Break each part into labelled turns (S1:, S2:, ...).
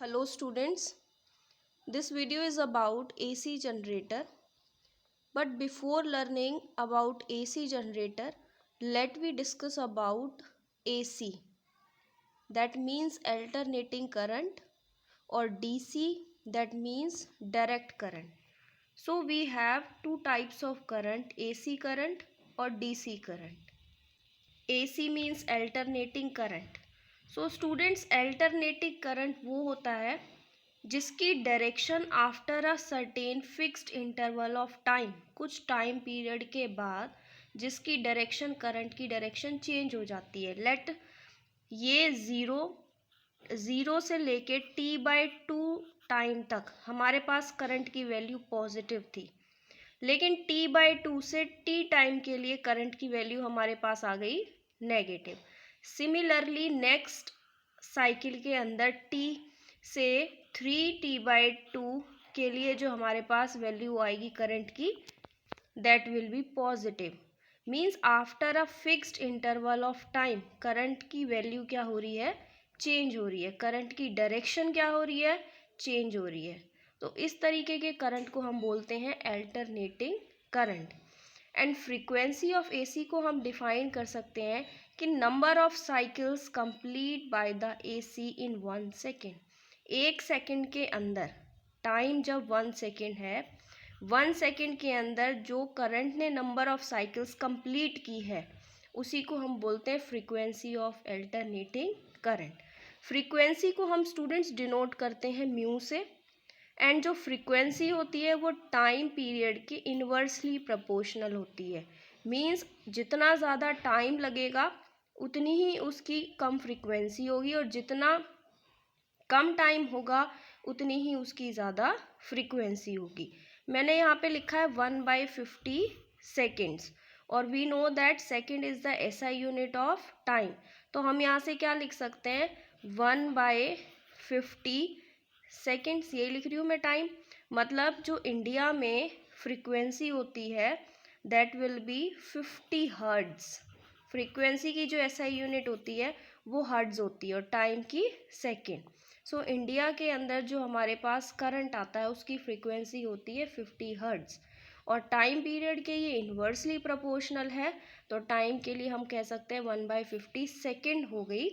S1: Hello students, this video is about AC generator. But before learning about AC generator, let me discuss about AC. That means alternating current, or DC, that means direct current. So we have two types of current, AC current or DC current. AC means alternating current. So students, alternating current वो होता है जिसकी direction after a certain fixed interval of time, कुछ time period के बाद जिसकी direction, current की direction change हो जाती है। लेट ये ज़ीरो से लेके t/2 टाइम तक हमारे पास करंट की वैल्यू पॉजिटिव थी, लेकिन t/2 से t टाइम के लिए करंट की वैल्यू हमारे पास आ गई नेगेटिव। सिमिलरली नेक्स्ट साइकिल के अंदर t से 3t/2 के लिए जो हमारे पास वैल्यू आएगी करंट की, that will be positive. Means after a fixed interval of time current की वैल्यू क्या हो रही है, चेंज हो रही है। करंट की डायरेक्शन क्या हो रही है, चेंज हो रही है। तो इस तरीके के करंट को हम बोलते हैं alternating current. And frequency of AC को हम डिफाइन कर सकते हैं कि number of cycles complete by the AC in 1 second. 1 second के अंदर, टाइम जब 1 सेकेंड है, 1 सेकेंड के अंदर जो करंट ने नंबर ऑफ साइकिल्स कंप्लीट की है, उसी को हम बोलते हैं frequency of alternating current. Frequency को हम स्टूडेंट्स डिनोट करते हैं म्यू से। एंड जो फ्रीक्वेंसी होती है वो टाइम पीरियड के इन्वर्सली प्रोपोर्शनल होती है। मीन्स जितना ज़्यादा टाइम लगेगा उतनी ही उसकी कम फ्रीक्वेंसी होगी, और जितना कम टाइम होगा उतनी ही उसकी ज़्यादा फ्रीक्वेंसी होगी। मैंने यहाँ पे लिखा है 1/50 सेकेंड्स, और we know that second is the SI unit of time. तो हम यहाँ से क्या लिख सकते हैं, 1/50 सेकेंड्स, ये लिख रही हूँ मैं टाइम। मतलब जो इंडिया में फ्रीक्वेंसी होती है that will be 50 hertz. Frequency की जो एसआई यूनिट होती है वो हर्ट्ज़ होती है, और टाइम की सेकेंड। सो इंडिया के अंदर जो हमारे पास करंट आता है उसकी फ्रीक्वेंसी होती है 50 हर्ट्ज़, और टाइम पीरियड के ये इन्वर्सली प्रोपोर्शनल है। तो टाइम के लिए हम कह सकते हैं 1/50 सेकेंड हो गई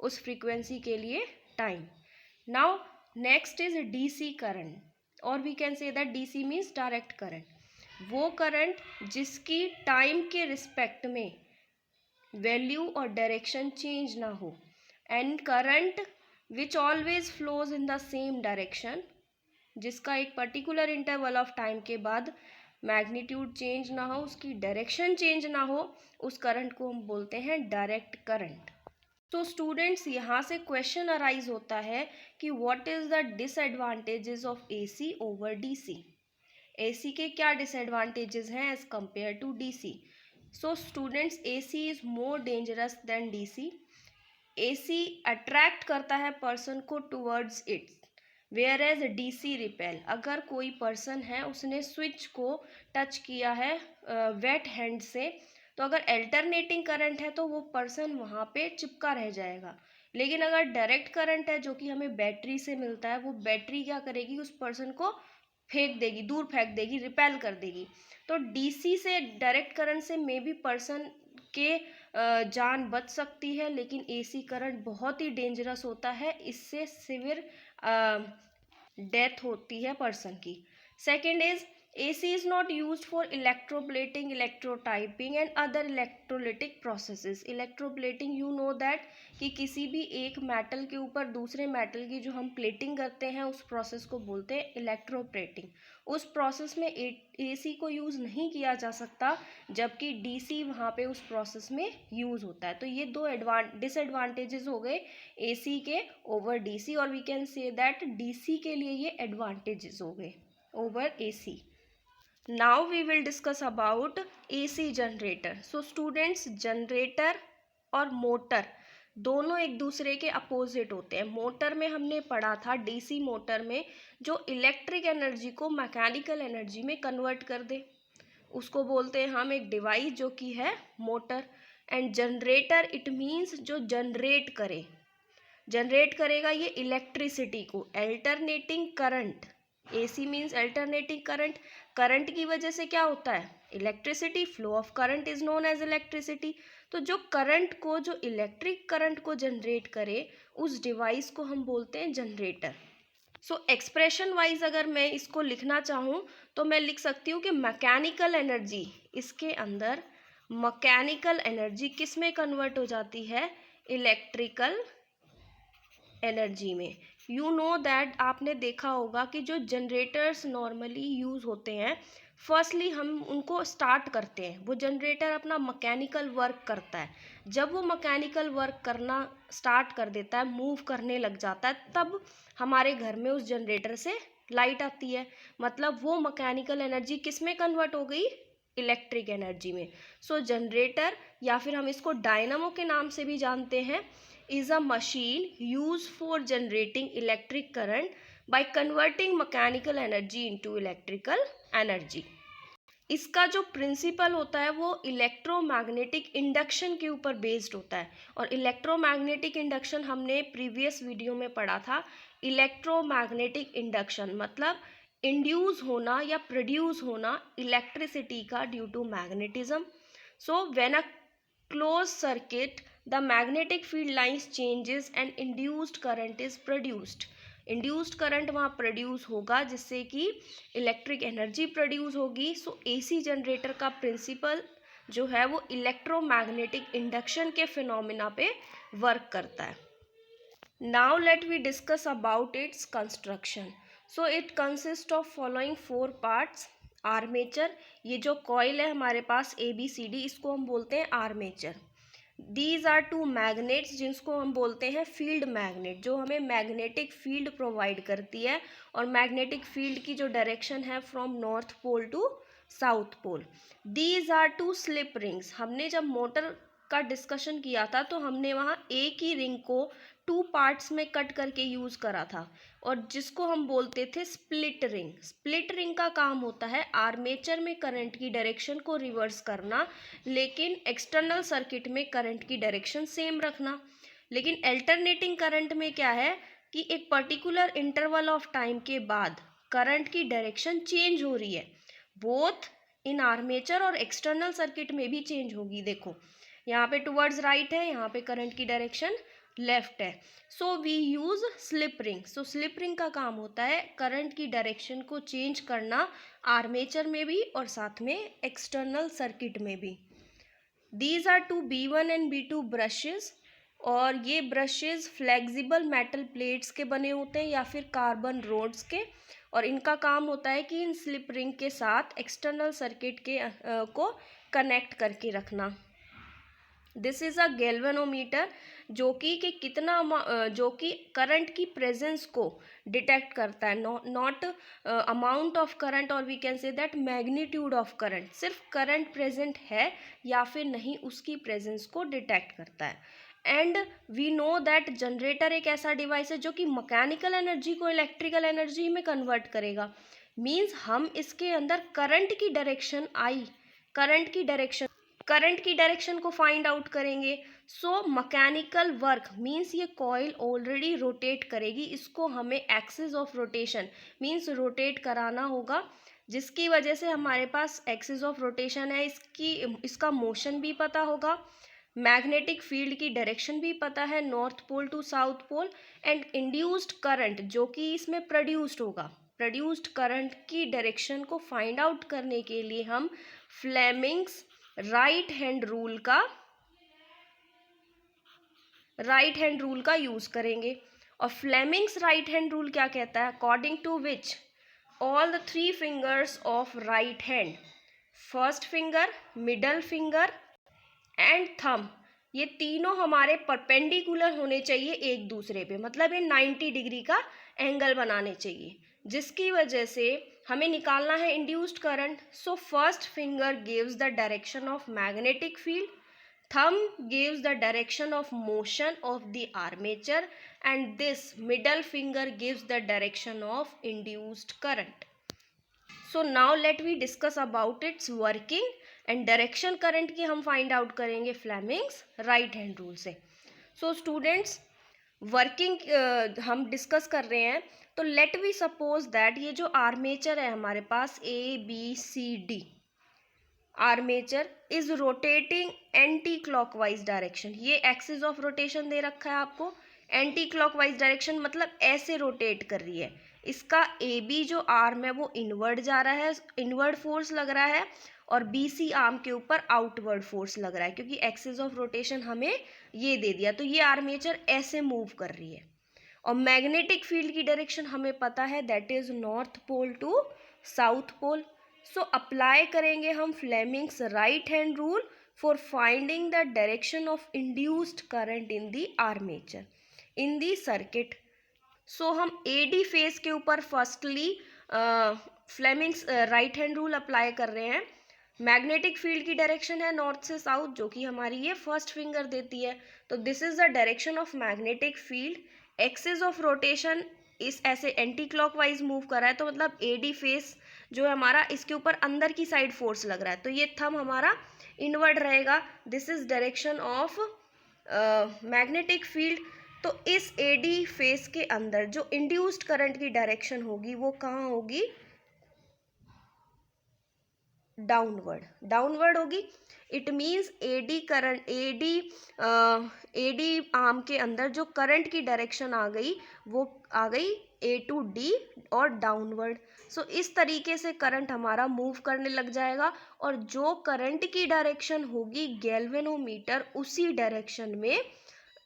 S1: उस फ्रीक्वेंसी के लिए time. Now next is DC current, और we can say that DC means direct current. वो करंट जिसकी टाइम के रिस्पेक्ट में वैल्यू और डायरेक्शन चेंज ना हो, and current which always flows in the same direction, जिसका एक पर्टिकुलर इंटरवल ऑफ टाइम के बाद मैग्नीट्यूड चेंज ना हो, उसकी डायरेक्शन चेंज ना हो, उस करंट को हम बोलते हैं डायरेक्ट करंट। तो स्टूडेंट्स, यहाँ से क्वेश्चन अराइज होता है कि what is the disadvantages of AC over DC. AC के क्या डिसएडवांटेजेस हैं as compare to DC. So students, AC is more dangerous than DC. AC attract करता है पर्सन को towards it, whereas DC repel. अगर कोई person है उसने स्विच को टच किया है वेट हैंड से, तो अगर अल्टरनेटिंग करंट है तो वो पर्सन वहाँ पे चिपका रह जाएगा। लेकिन अगर डायरेक्ट करंट है जो कि हमें बैटरी से मिलता है, वो बैटरी क्या करेगी, उस पर्सन को फेंक देगी, दूर फेंक देगी, रिपेल कर देगी। तो डीसी से, डायरेक्ट करंट से मे बी पर्सन के जान बच सकती है, लेकिन एसी करंट बहुत ही डेंजरस होता है, इससे सिवियर डेथ होती है पर्सन की। Second is AC is not used for electroplating, electrotyping and other electrolytic processes. Electroplating, you know that कि किसी भी एक मेटल के ऊपर दूसरे मेटल की जो हम प्लेटिंग करते हैं उस प्रोसेस को बोलते हैं इलेक्ट्रोप्लेटिंग। उस प्रोसेस में AC को यूज़ नहीं किया जा सकता, जबकि DC वहाँ पे उस प्रोसेस में यूज़ होता है। तो ये दो डिसएडवांटेजेस हो गए AC के ओवर DC, और we can say that DC के लिए ये एडवांटेजेस हो गए over AC। Now we will discuss about AC generator. So students, generator और मोटर दोनों एक दूसरे के अपोजिट होते हैं। मोटर में हमने पढ़ा था, डीसी मोटर में जो इलेक्ट्रिक एनर्जी को मैकेनिकल एनर्जी में कन्वर्ट कर दे, उसको बोलते हैं हम एक डिवाइस जो कि है motor. And generator, it means जो जनरेट करे। जनरेट करेगा ये इलेक्ट्रिसिटी को, alternating current. AC means alternating current, current की वजह से क्या होता है, electricity, flow of current is known as electricity. तो जो करंट को, जो इलेक्ट्रिक करंट को जनरेट करे, उस डिवाइस को हम बोलते हैं जनरेटर। सो एक्सप्रेशन वाइज अगर मैं इसको लिखना चाहूँ तो मैं लिख सकती हूँ कि मैकेनिकल एनर्जी, इसके अंदर मैकेनिकल एनर्जी किस में कन्वर्ट हो जाती है, इलेक्ट्रिकल एनर्जी में। यू नो दैट, आपने देखा होगा कि जो जनरेटर्स नॉर्मली यूज़ होते हैं, फर्स्टली हम उनको स्टार्ट करते हैं, वो जनरेटर अपना मैकेनिकल वर्क करता है। जब वो मैकेनिकल वर्क करना स्टार्ट कर देता है, मूव करने लग जाता है, तब हमारे घर में उस जनरेटर से लाइट आती है। मतलब वो मैकेनिकल एनर्जी किस में कन्वर्ट हो गई, इलेक्ट्रिक एनर्जी में। सो जनरेटर, या फिर हम इसको डायनामो के नाम से भी जानते हैं, is a machine used for generating electric current by converting mechanical energy into electrical energy। इसका जो प्रिंसिपल होता है वो इलेक्ट्रोमैग्नेटिक इंडक्शन के ऊपर बेस्ड होता है। और इलेक्ट्रोमैग्नेटिक इंडक्शन हमने प्रीवियस वीडियो में पढ़ा था। इलेक्ट्रोमैग्नेटिक इंडक्शन मतलब इंड्यूस होना या प्रोड्यूस होना इलेक्ट्रिसिटी का due to magnetism. So when a close circuit the magnetic field lines changes and induced current is produced। Induced current वहाँ प्रोड्यूस होगा जिससे कि इलेक्ट्रिक एनर्जी प्रोड्यूस होगी। सो AC जनरेटर का प्रिंसिपल जो है वो इलेक्ट्रोमैग्नेटिक इंडक्शन के फिनोमिना पे वर्क करता है। Now let we discuss about its construction. So it consist of following 4 parts. Armature, ये जो कॉइल है हमारे पास ABCD, इसको हम बोलते हैं आर्मेचर। दीज आर 2 मैग्नेट्स जिसको हम बोलते हैं फील्ड मैग्नेट, जो हमें मैग्नेटिक फील्ड प्रोवाइड करती है। और मैग्नेटिक फील्ड की जो डायरेक्शन है from north pole to south pole. These are 2 slip rings. हमने जब मोटर का डिस्कशन किया था तो हमने वहाँ एक ही रिंग को 2 पार्ट्स में कट करके यूज़ करा था, और जिसको हम बोलते थे स्प्लिट रिंग। स्प्लिट रिंग का काम होता है आर्मेचर में करंट की डायरेक्शन को रिवर्स करना, लेकिन एक्सटर्नल सर्किट में करंट की डायरेक्शन सेम रखना। लेकिन अल्टरनेटिंग करंट में क्या है कि एक पर्टिकुलर इंटरवल ऑफ टाइम के बाद करंट की डायरेक्शन चेंज हो रही है, बोथ इन आर्मेचर और एक्सटर्नल सर्किट में भी चेंज होगी। देखो यहाँ पे टुवर्ड्स राइट है, यहाँ पे करंट की डायरेक्शन लेफ्ट है। So we use slip ring. So slip ring का काम होता है करंट की डायरेक्शन को चेंज करना आर्मेचर में भी और साथ में एक्सटर्नल सर्किट में भी। These are 2 B1 and B2 brushes, और ये ब्रशेज फ्लेक्सिबल मेटल प्लेट्स के बने होते हैं या फिर कार्बन रोड्स के, और इनका काम होता है कि इन स्लिप रिंग के साथ एक्सटर्नल सर्किट के को कनेक्ट करके रखना। दिस इज़ अ गैल्वेनोमीटर, जो कि कितना जो कि करंट की प्रेजेंस को डिटेक्ट करता है, नॉट अमाउंट ऑफ करंट, और we can say that magnitude of current. सिर्फ करंट प्रेजेंट है या फिर नहीं, उसकी प्रेजेंस को डिटेक्ट करता है। And we know that generator एक ऐसा डिवाइस है जो कि मैकेनिकल एनर्जी को इलेक्ट्रिकल एनर्जी में कन्वर्ट करेगा। मीन्स हम इसके अंदर करंट की डायरेक्शन करंट की डायरेक्शन को फाइंड आउट करेंगे। सो मैकेनिकल वर्क मीन्स ये कॉइल ऑलरेडी रोटेट करेगी, इसको हमें axis of rotation means rotate कराना होगा, जिसकी वजह से हमारे पास एक्सिस ऑफ रोटेशन है, इसका मोशन भी पता होगा, मैग्नेटिक फील्ड की डायरेक्शन भी पता है, north pole to south pole, and induced current जो कि इसमें प्रोड्यूस्ड होगा, प्रोड्यूस्ड करंट की डायरेक्शन को फाइंड आउट करने के लिए हम फ्लेमिंग्स राइट हैंड रूल का यूज करेंगे। और फ्लेमिंग्स राइट हैंड रूल क्या कहता है, according to which all the 3 fingers of right hand, first finger, middle finger and thumb, ये तीनों हमारे परपेंडिकुलर होने चाहिए एक दूसरे पे, मतलब ये 90 डिग्री का एंगल बनाने चाहिए, जिसकी वजह से हमें निकालना है induced current. So first finger gives the direction of magnetic field, thumb gives the direction of motion of the armature, and this middle finger gives the direction of induced current. So now let we discuss about its working and direction current की हम find out करेंगे Fleming's right hand rule से। So students, working हम discuss कर रहे हैं, तो late we suppose that ये जो आर्मेचर है हमारे पास ABCD, armature is rotating anti clockwise direction. ये एक्सिस ऑफ रोटेशन दे रखा है आपको, एंटी क्लॉकवाइज डायरेक्शन मतलब ऐसे रोटेट कर रही है। इसका AB जो आर्म है वो इनवर्ड जा रहा है, इनवर्ड फोर्स लग रहा है, और BC आर्म के ऊपर आउटवर्ड फोर्स लग रहा है, क्योंकि एक्सिस ऑफ रोटेशन हमें ये दे दिया। तो ये आर्मेचर ऐसे मूव कर रही है। और मैग्नेटिक फील्ड की डायरेक्शन हमें पता है, that is north pole to south pole. So apply करेंगे हम Fleming's right hand rule for finding the direction of induced current in the armature in the circuit. So हम AD फेस के ऊपर firstly Fleming's right hand rule apply कर रहे हैं। Magnetic field की direction है नॉर्थ से साउथ, जो कि हमारी ये फर्स्ट फिंगर देती है। तो this is the direction of magnetic field. Axis of rotation इस ऐसे एंटी क्लॉकवाइज मूव कर रहा है, तो मतलब AD फेस जो है हमारा, इसके ऊपर अंदर की साइड फोर्स लग रहा है, तो ये थंब हमारा इनवर्ड रहेगा। This is direction of magnetic field. तो इस AD फेस के अंदर जो इंड्यूस्ड करंट की डायरेक्शन होगी वो कहाँ होगी, डाउनवर्ड, डाउनवर्ड होगी। It means AD current, AD arm के अंदर जो करंट की डायरेक्शन आ गई वो आ गई A to D और डाउनवर्ड। सो इस तरीके से करंट हमारा मूव करने लग जाएगा, और जो करंट की डायरेक्शन होगी गैल्वेनोमीटर उसी डायरेक्शन में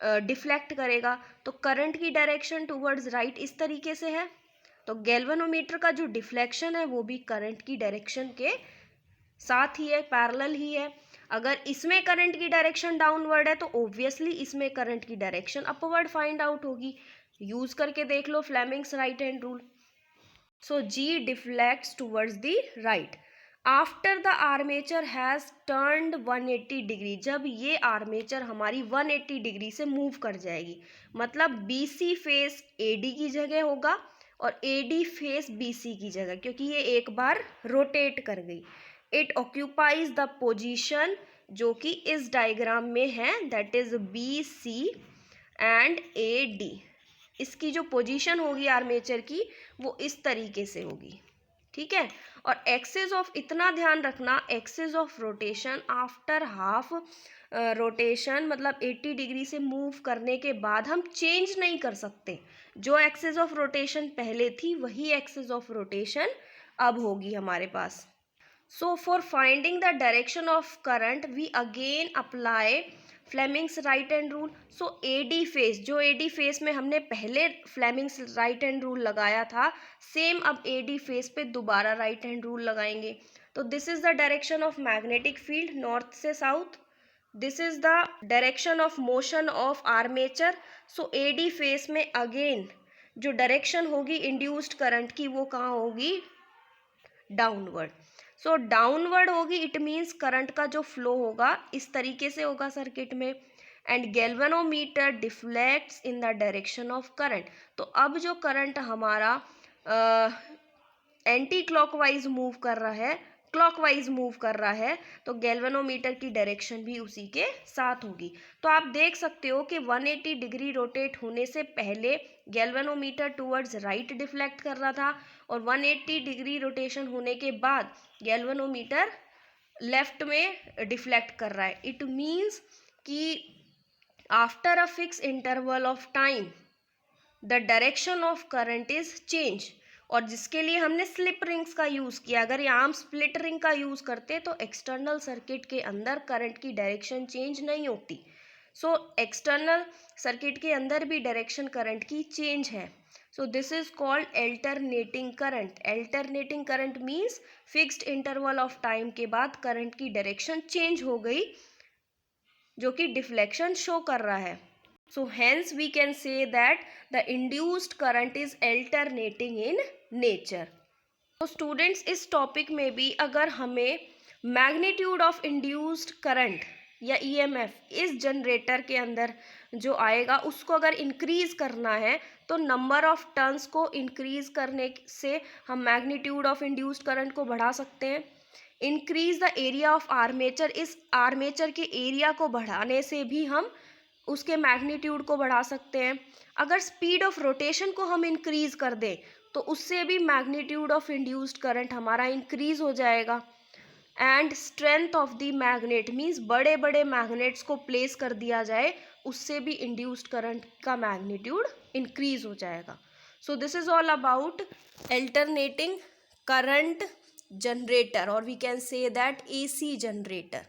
S1: डिफ्लेक्ट करेगा। तो करंट की डायरेक्शन टुवर्ड्स राइट इस तरीके से है, तो गैल्वेनोमीटर का जो डिफ्लेक्शन है वो भी करंट की डायरेक्शन के साथ ही है, पैरेलल ही है। अगर इसमें करंट की डायरेक्शन डाउनवर्ड है तो ऑब्वियसली इसमें करंट की डायरेक्शन अपवर्ड फाइंड आउट होगी। यूज करके देख लो Fleming's right hand rule. So G deflects towards the right after the armature has turned 180 degree. जब ये आर्मेचर हमारी 180 डिग्री से मूव कर जाएगी, मतलब BC फेस AD की जगह होगा और AD फेस BC की जगह, क्योंकि ये एक बार रोटेट कर गई। इट ऑक्यूपाइज द पोजीशन जो कि इस डायग्राम में है, that is BC and AD। इसकी जो पोजीशन होगी आर्मेचर की वो इस तरीके से होगी, ठीक है। और एक्सिस ऑफ, इतना ध्यान रखना, axis of rotation after half rotation मतलब 80 डिग्री से मूव करने के बाद हम चेंज नहीं कर सकते। जो एक्सिस ऑफ रोटेशन पहले थी वही एक्सिस ऑफ रोटेशन अब होगी हमारे पास। So for finding the direction of current we again apply Fleming's right hand rule. So AD face, जो AD फेस में हमने पहले फ्लेमिंग्स राइट हैंड रूल लगाया था, सेम अब AD फेस पे दोबारा राइट हैंड रूल लगाएंगे। तो this is the direction of magnetic field north से south, this is the direction of motion of armature. So AD face में अगेन जो डायरेक्शन होगी इंड्यूस्ड करंट की वो कहाँ होगी, डाउनवर्ड। सो डाउनवर्ड होगी, इट मीन्स करंट का जो फ्लो होगा इस तरीके से होगा सर्किट में, and galvanometer deflects in the direction of current. तो अब जो करंट हमारा एंटी क्लॉकवाइज मूव कर रहा है, क्लॉकवाइज मूव कर रहा है, तो गैल्वेनोमीटर की डायरेक्शन भी उसी के साथ होगी। तो आप देख सकते हो कि 180 डिग्री रोटेट होने से पहले गैल्वेनोमीटर टुवर्ड्स राइट डिफ्लेक्ट कर रहा था, और 180 डिग्री रोटेशन होने के बाद गैल्वेनोमीटर लेफ्ट में डिफ्लेक्ट कर रहा है। इट मीन्स कि after a fix interval of time the direction of current is change. और जिसके लिए हमने स्लिप रिंग्स का यूज़ किया, अगर यहाँ हम स्प्लिट रिंग का यूज़ करते तो एक्सटर्नल सर्किट के अंदर करंट की डायरेक्शन चेंज नहीं होती। सो एक्सटर्नल सर्किट के अंदर भी डायरेक्शन करंट की चेंज है। सो this is called alternating current. Alternating current means fixed interval of time के बाद करंट की डायरेक्शन चेंज हो गई, जो कि डिफ्लेक्शन शो कर रहा है। So hence we can say that the induced current is alternating in nature. तो स्टूडेंट्स इस टॉपिक में भी अगर हमें मैग्नीट्यूड ऑफ इंड्यूस्ड करंट या EMF इस जनरेटर के अंदर जो आएगा उसको अगर इंक्रीज करना है, तो नंबर ऑफ टर्न्स को इंक्रीज करने से हम मैग्नीट्यूड ऑफ इंड्यूस्ड करंट को बढ़ा सकते हैं। Increase the area of armature, इस आर्मेचर के एरिया को बढ़ाने से भी हम उसके मैग्नीट्यूड को बढ़ा सकते हैं। अगर स्पीड ऑफ रोटेशन को हम इंक्रीज कर दें तो उससे भी मैग्नीट्यूड ऑफ इंड्यूस्ड करंट हमारा इंक्रीज हो जाएगा। And strength of the magnet means बड़े बड़े मैग्नेट्स को प्लेस कर दिया जाए, उससे भी इंड्यूस्ड करंट का मैग्नीट्यूड इंक्रीज हो जाएगा। So this is all about alternating current generator, और we can say that AC generator.